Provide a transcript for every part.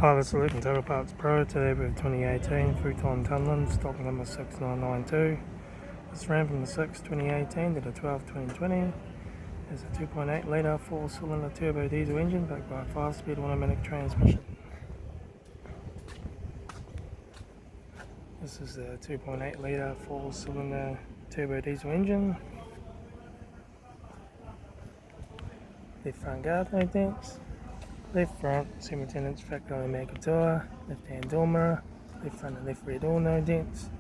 Hi, this is Litre Total Parts Pro. Today with 2018 Foton Tunland, stock number 6992. This ran from the 6 2018 to the 12 2020. It's a 2.8 litre 4-cylinder turbo diesel engine backed by a 5-speed automatic transmission. This is the 2.8 litre 4-cylinder turbo diesel engine. Left front guard, no dents. Left front 17-inch factory automatic tyre. Left hand door mirror. Left front and left rear door, no dents.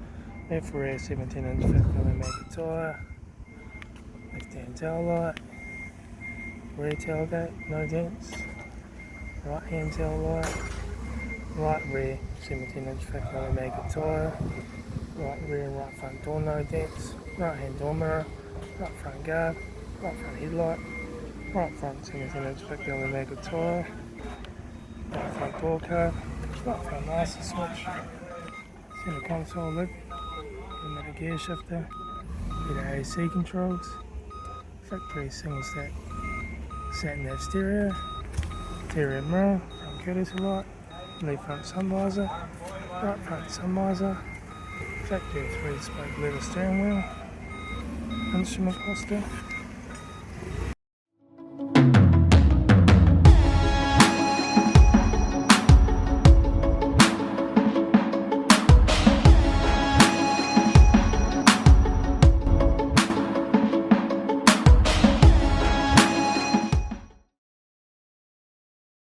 Left rear 17-inch factory automatic tyre. Left hand tail light. Rear tailgate, no dents. Right hand tail light. Right rear 17-inch factory automatic tyre. Right rear and right front door, no dents. Right hand door mirror. Right front guard. Right front headlight. Right front 17-inch factory automatic tyre. Right front door card. Right front master switch. Center console lid. Automatic gear shifter. Heater AC controls. Factory single stack sat nav stereo. Interior mirror. Front courtesy light. Left front sun visor. Right front sun visor. Factory 3-spoke leather steering wheel. Instrument cluster.